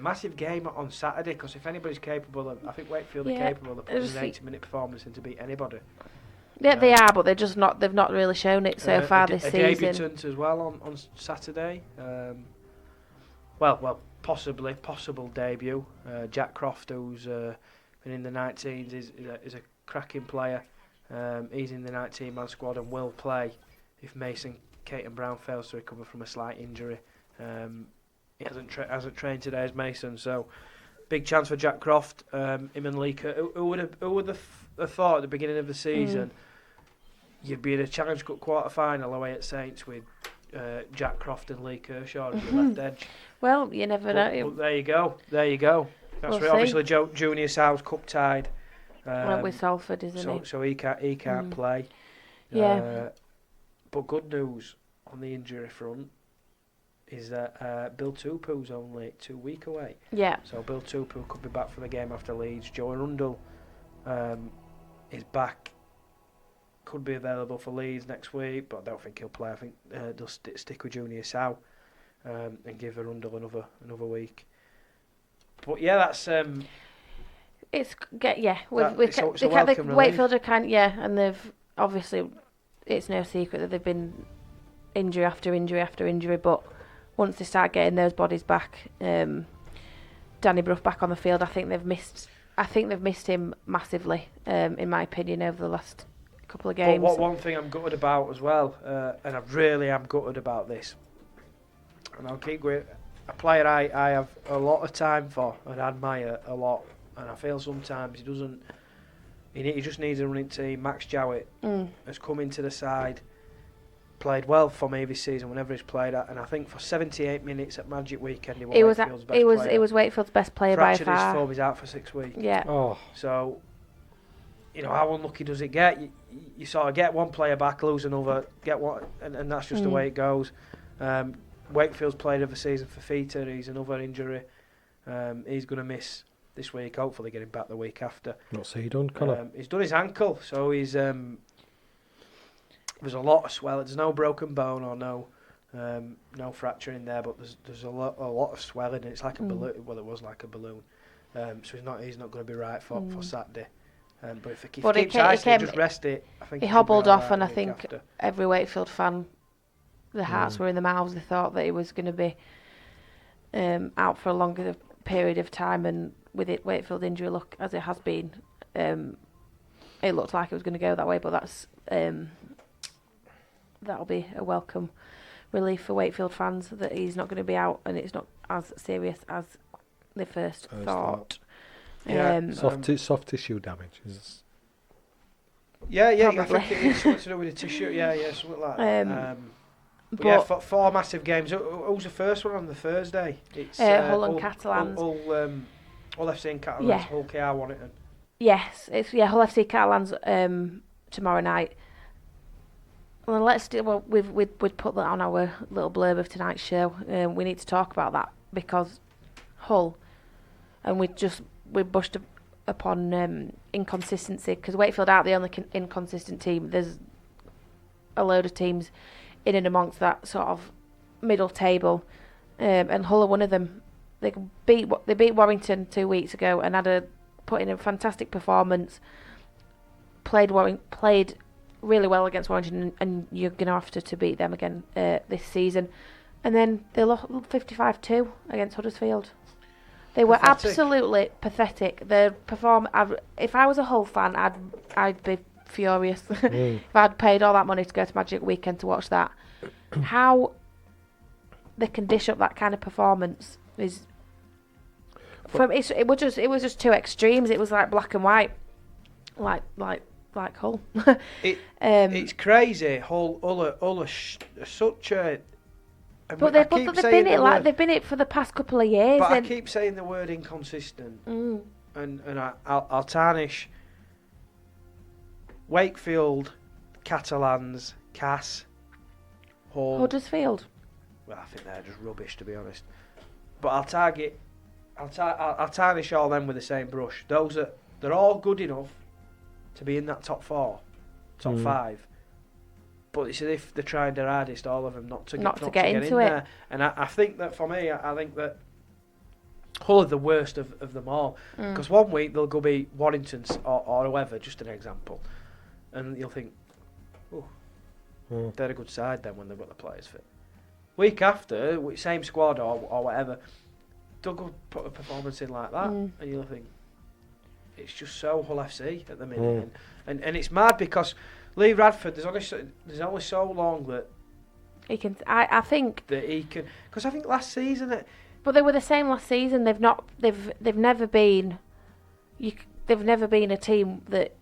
Massive game on Saturday because if anybody's capable of, I think Wakefield are capable of putting an 80-minute performance in to beat anybody. Yeah, they are, but they've not really shown it so far this season. A debutant as well on Saturday. Possible debut. Jack Croft, who's been in the 19s, is a cracking player. He's in the 19-man squad and will play if Mason Caton Brown fails to recover from a slight injury. He hasn't trained today as Mason, so big chance for Jack Croft. Him and Lee who would have thought at the beginning of the season you'd be in a Challenge Cup quarter-final away at Saints with Jack Croft and Lee Kershaw as your left edge. Well, you never know. But there you go. That's right. Obviously, Junior South cup tied. Went with Salford, isn't he? So he can't play. Yeah. But good news on the injury front is that Bill Tupu's only 2 weeks away. Yeah. So Bill Tupu could be back for the game after Leeds. Joe Arundel is back. Could be available for Leeds next week, but I don't think he'll play. I think they'll stick with Junior South and give Arundel another week. But yeah, that's Wakefield are and they've obviously, it's no secret that they've been injury after injury after injury, but once they start getting those bodies back, Danny Brough back on the field, I think they've missed him massively, in my opinion, over the last couple of games. But one thing I'm gutted about as well, and I really am gutted about this, and I'll keep going. A player I have a lot of time for and admire a lot, and I feel sometimes he doesn't. He just needs a running team. Max Jowett has come into the side, played well for me this season whenever he's played at, and I think for 78 minutes at Magic Weekend he was Wakefield's best player. It was Wakefield's best player by far. Fractured his thumb, he's out for 6 weeks. Yeah. Oh. So, how unlucky does it get? You sort of get one player back, lose another, get one, and that's just the way it goes. Wakefield's played of the season for Fita. He's another injury. He's going to miss this week. Hopefully, get him back the week after. What's he done, Connor? He's done his ankle, so he's there's a lot of swelling. There's no broken bone or no fracture in there, but there's a lot of swelling. It's like a balloon. Well, it was like a balloon. So he's not going to be right for Saturday. But if he keeps ice and just rest it, I think he hobbled off, and I think every Wakefield fan, the hearts were in the mouths. They thought that he was going to be out for a longer period of time, and with it Wakefield injury look as it has been, it looked like it was going to go that way. But that's that'll be a welcome relief for Wakefield fans that he's not going to be out, and it's not as serious as they first thought. Yeah, soft tissue damage. Yeah, I think it's something to do with the tissue. Yeah, something like that. But yeah, 4 massive games. Who's the first one on the Thursday? It's Hull and Catalans. Hull FC and Catalans. Yeah. Hull KR won it. Yes, it's Hull FC Catalans tomorrow night. Well, we'd put that on our little blurb of tonight's show. We need to talk about that because Hull, and we brushed upon inconsistency because Wakefield aren't the only inconsistent team. There's a load of teams in and amongst that sort of middle table, and Hull are one of them. They beat Warrington 2 weeks ago and put in a fantastic performance. Played really well against Warrington, and you're going to have to beat them again this season. And then they lost 55-2 against Huddersfield. They were absolutely pathetic. If I was a Hull fan, I'd be furious. If I'd paid all that money to go to Magic Weekend to watch that. How they can dish up that kind of performance is... It was just two extremes. It was like black and white, like Hull. It's crazy. Hull are such a. But they've been it for the past couple of years. But I keep saying the word inconsistent, and I'll tarnish Wakefield, Catalans, Cass, Hull, Huddersfield. Well, I think they're just rubbish, to be honest. But I'll tarnish all them with the same brush. They're all good enough to be in that top 4, top 5. But it's as if they're trying their hardest, all of them, not to get into it. There. And I think that for me, I think that Hull are the worst of them all. Because one week they'll go beat Warrington or whoever, just an example. And you'll think, they're a good side then when they've got the players fit. Week after, same squad or whatever, they'll go put a performance in like that. And you'll think, it's just so Hull FC at the minute. And it's mad because Lee Redford, there's only so long that he can. I think that he can, because I think last season. But they were the same last season. They've never been. They've never been a team that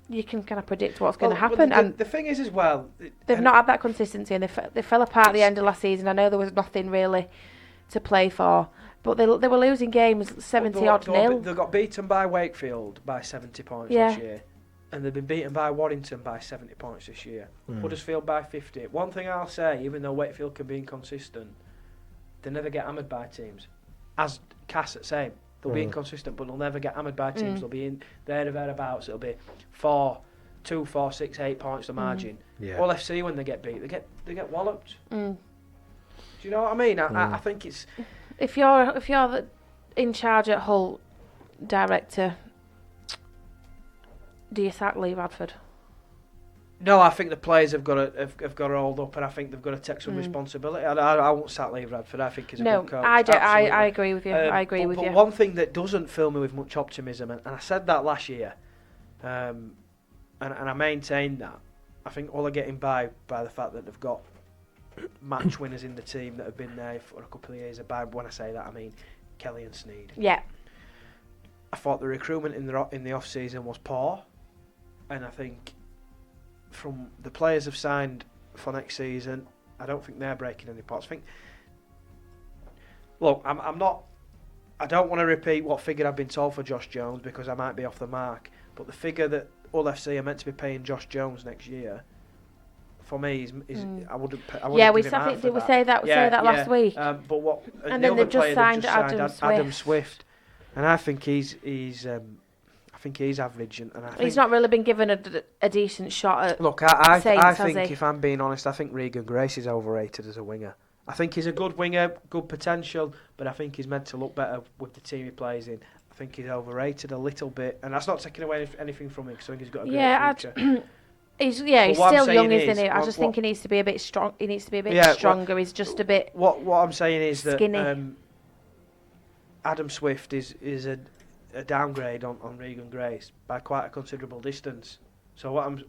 you can kind of predict what's going to happen. And the thing is, as well, they've not had that consistency, and they fell apart at the end of last season. I know there was nothing really to play for, but they were losing games 70-0. They got beaten by Wakefield by 70 points last year. And they've been beaten by Warrington by 70 points this year. Huddersfield by 50. One thing I'll say, even though Wakefield can be inconsistent, they never get hammered by teams. As Cass at same, they'll be inconsistent, but they'll never get hammered by teams. They'll be in there or thereabouts. It'll be 2, 4, 6, 8 points the margin. All FC when they get beat, they get walloped. Do you know what I mean? I think it's if you're in charge at Hull, director. Do you sack Lee Redford? No, I think the players have got to hold up, and I think they've got to take some responsibility. I won't sack Lee Redford. I think he's a good coach. I agree with you. I agree with you. But one thing that doesn't fill me with much optimism, and I said that last year, and I maintain that. I think all are getting by the fact that they've got match winners in the team that have been there for a couple of years. When I say that, I mean Kelly and Sneed. Yeah. I thought the recruitment in the off season was poor. And I think from the players have signed for next season, I don't think they're breaking any pots. I don't want to repeat what figure I've been told for Josh Jones because I might be off the mark. But the figure that Hull FC are meant to be paying Josh Jones next year, for me, is I wouldn't. We say that last week. But what? And then they've just signed Adam Swift, and I think he's average, and I think he's not really been given a decent shot at. Look, I think if I'm being honest, I think Regan Grace is overrated as a winger. I think he's a good winger, good potential, but I think he's meant to look better with the team he plays in. I think he's overrated a little bit, and that's not taking away anything from him because I think he's got a great future. He's still young, isn't he? I just think he needs to be a bit strong. He needs to be a bit stronger. He's just a bit. What I'm saying is skinny. That Adam Swift is a downgrade on Regan Grace by quite a considerable distance. So what I'm,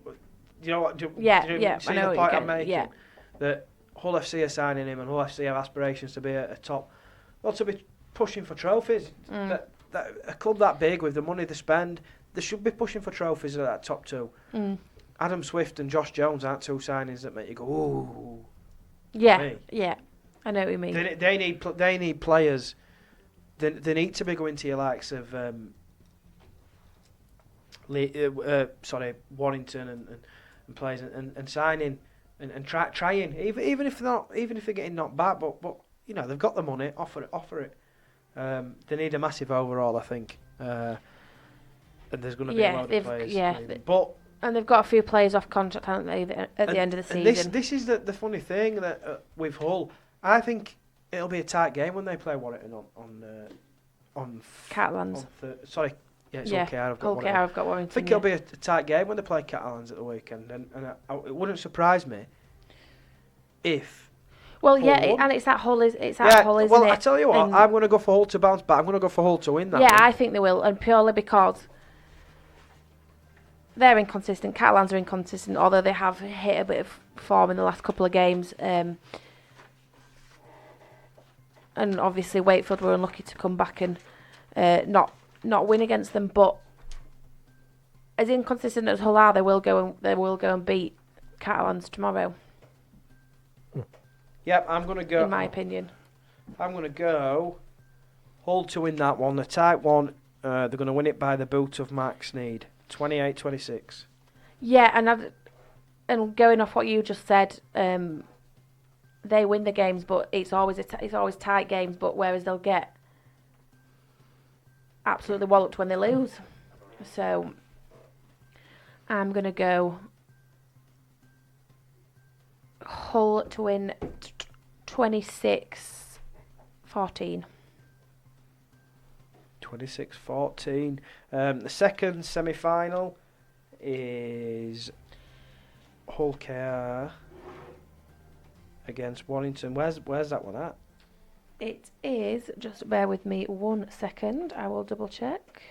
you know what? See I know the point I'm making. Yeah. That Hull FC are signing him, and Hull FC have aspirations to be a top, to be pushing for trophies. That a club that big with the money they spend, they should be pushing for trophies at that top 2. Adam Swift and Josh Jones aren't two signings that make you go, ooh. Yeah, yeah. I know what you mean. They need players. They need to be going to your likes of Warrington and players and signing and trying even if they're getting knocked back, but you know they've got the money. Offer it. They need a massive overhaul, I think. And there's going to be a lot of players. And they've got a few players off contract, haven't they, at the end of the season? This is the funny thing that with Hull, I think it'll be a tight game when they play Warrington on Catalans. It's Hull KR. I've got Warrington. I think it'll be a tight game when they play Catalans at the weekend, and it wouldn't surprise me if. Well, Hull won. And it's at Hull, isn't it? Well, I tell you what, I'm going to go for Hull to bounce back. I'm going to go for Hull to win that. Yeah, I think they will, and purely because they're inconsistent. Catalans are inconsistent, although they have hit a bit of form in the last couple of games. And obviously Wakefield were unlucky to come back and not win against them. But as inconsistent as Hull are, they will go and beat Catalans tomorrow. Yep, I'm going to go. In my opinion, I'm going to go Hull to win that one. The tight one. They're going to win it by the boot of Mark Sneed. 28-26. Yeah, and going off what you just said, they win the games, but it's always tight games. But whereas they'll get absolutely walloped when they lose. So I'm gonna go Hull to win 26-14. 26-14. The second semi-final is Hull KR against Warrington. Where's that one at? It is, just bear with me 1 second, I will double check.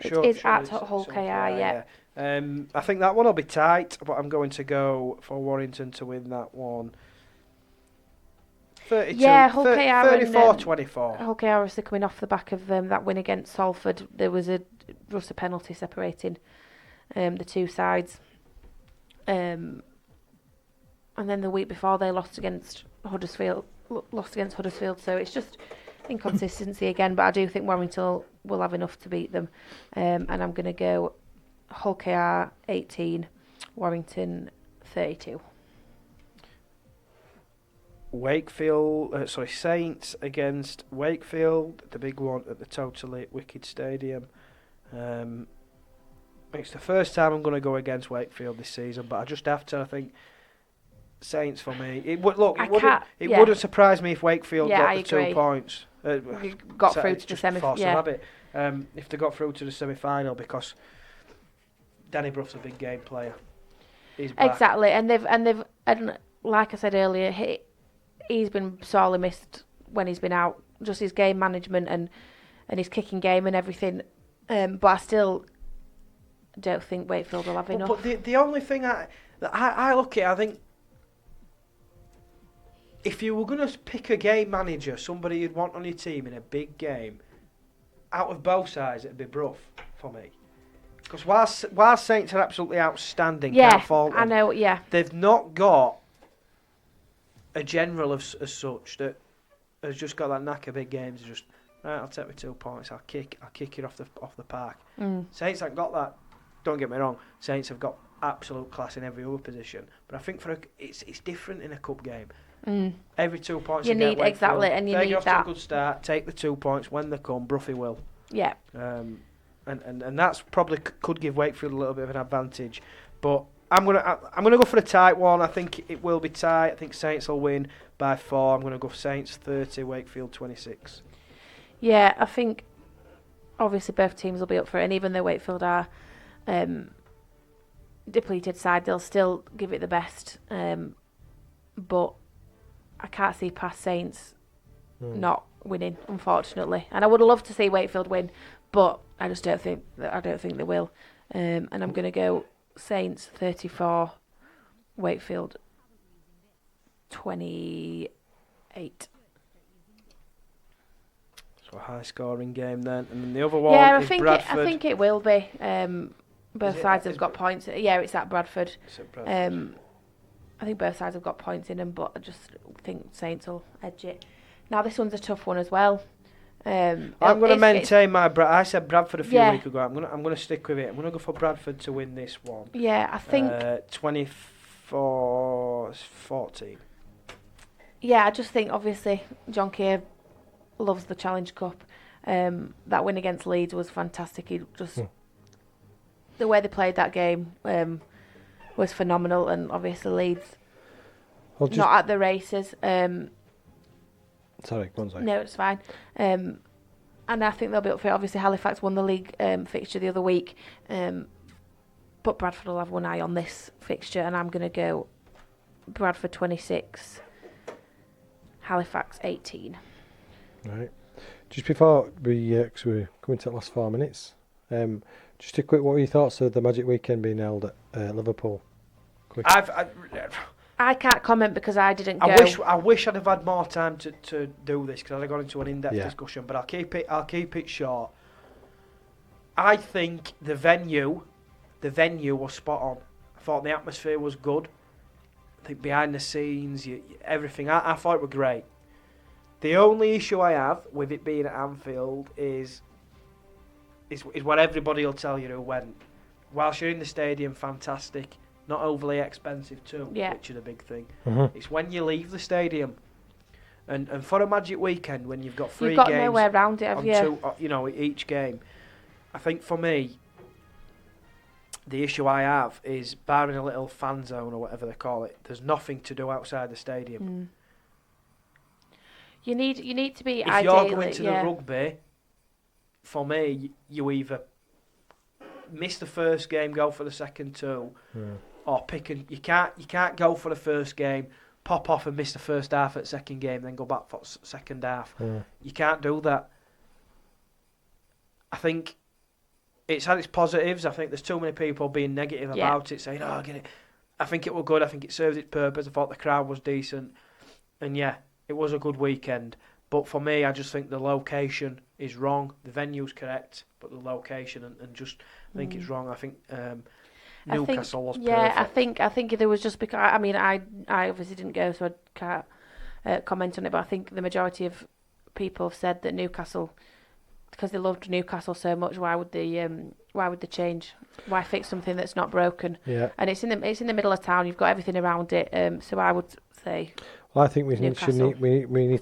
It is at Hull KR, yeah. I think that one will be tight, but I'm going to go for Warrington to win that one. 34-24. Hull KR obviously coming off the back of that win against Salford. There was just a penalty separating the two sides. And then the week before they lost against Huddersfield. So it's just inconsistency again. But I do think Warrington will have enough to beat them. And I'm going to go Hull KR 18, Warrington 32. Saints against Wakefield, the big one at the totally wicked stadium. It's the first time I'm going to go against Wakefield this season, but I just have to. I think Saints for me. It wouldn't surprise me if Wakefield got the 2 points. Got through to the semi-final. If they got through to the semi-final, because Danny Bruff's a big game player. He's back. Exactly, and like I said earlier, he's been sorely missed when he's been out. Just his game management and his kicking game and everything. But I still don't think Wakefield will have enough. But the only thing I look at, I think, if you were going to pick a game manager, somebody you'd want on your team in a big game, out of both sides, it'd be Bruff for me. Because whilst Saints are absolutely outstanding, can't fault them, I know, yeah. They've not got a general as such that has just got that knack of big games. Just right, I'll take my 2 points. I'll kick it off the park. Saints haven't got that. Don't get me wrong. Saints have got absolute class in every other position. But I think it's different in a cup game. Every 2 points you need exactly, and you need get off that. to a good start. Take the 2 points when they come. Bruffy will. Yeah. And that's probably could give Wakefield a little bit of an advantage. But I'm gonna go for a tight one. I think it will be tight. I think Saints will win by 4. I'm gonna go for Saints 30, Wakefield 26. Yeah, I think obviously both teams will be up for it, and even though Wakefield are depleted side, they'll still give it the best. But I can't see past Saints not winning, unfortunately. And I would love to see Wakefield win, but I just don't think they will. And I'm going to go Saints 34, Wakefield 28. So a high scoring game then, and then the other one is Bradford. I think it will be. Both sides have got points. Yeah, it's at Bradford. I think both sides have got points in them, but I just think Saints will edge it. Now this one's a tough one as well. I'm going to maintain my. I said Bradford a few weeks ago. I'm going to stick with it. I'm going to go for Bradford to win this one. Yeah, I think 24-14. Yeah, I just think obviously John Keir loves the Challenge Cup. That win against Leeds was fantastic. He just the way they played that game was phenomenal, and obviously Leeds not at the races. Sorry, go on, sorry. No, it's fine. And I think they'll be up for it. Obviously, Halifax won the league fixture the other week, but Bradford will have one eye on this fixture, and I'm going to go Bradford 26, Halifax 18. Right. Just before because we're coming to the last 4 minutes, just a quick, what were your thoughts of the Magic Weekend being held at Liverpool? Quick. I can't comment because I didn't go. I wish I'd have had more time to do this because I'd have gone into an in-depth discussion. But I'll keep it short. I think the venue was spot on. I thought the atmosphere was good. I think behind the scenes, everything. I thought it was great. The only issue I have with it being at Anfield is what everybody will tell you who went. Whilst you're in the stadium, fantastic. Not overly expensive too, which is a big thing. Mm-hmm. It's when you leave the stadium, and for a Magic Weekend when you've got 3 games, you've got nowhere around it, have you? Each game. I think for me, the issue I have is barring a little fan zone or whatever they call it. There's nothing to do outside the stadium. You need to be. If you're going to the rugby, for me, you either miss the first game, go for the second 2. Or you can't go for the first game, pop off and miss the first half at the second game, then go back for second half. You can't do that. I think it's had its positives. I think there's too many people being negative about it, saying, "Oh, get it." I think it was good. I think it served its purpose. I thought the crowd was decent, and it was a good weekend. But for me, I just think the location is wrong. The venue's correct, but the location and just I think it's wrong. I think. Newcastle was perfect. I think there was just because I obviously didn't go, so I can't comment on it. But I think the majority of people have said that Newcastle, because they loved Newcastle so much, why would they change? Why fix something that's not broken? Yeah. And it's in the middle of town. You've got everything around it. So I would say. Well, I think we need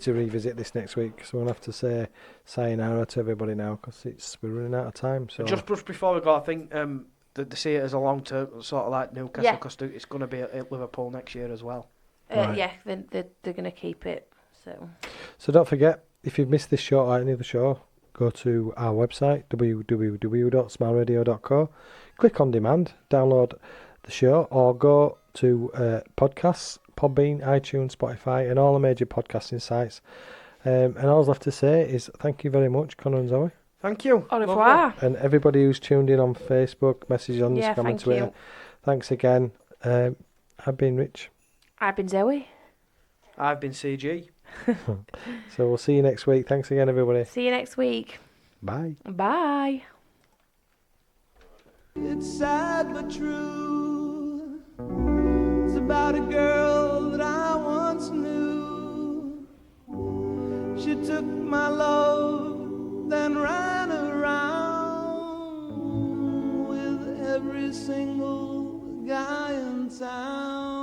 to revisit this next week. So we'll have to say sayonara to everybody now because we're running out of time. So just before we go, I think. They see it as a long-term, sort of like Newcastle, because it's going to be at Liverpool next year as well. Right. Yeah, they're going to keep it. So don't forget, if you've missed this show or any other show, go to our website, www.smileradio.co, click on demand, download the show, or go to podcasts, Podbean, iTunes, Spotify, and all the major podcasting sites. And all I have to say is thank you very much, Connor and Zoe. Thank you. Au revoir. And everybody who's tuned in on Facebook, message on Instagram and Twitter. Thanks again. I've been Rich. I've been Zoe. I've been CG. So we'll see you next week. Thanks again, everybody. See you next week. Bye. Bye. It's sad but true. It's about a girl that I once knew. She took my love, then ran around with every single guy in town.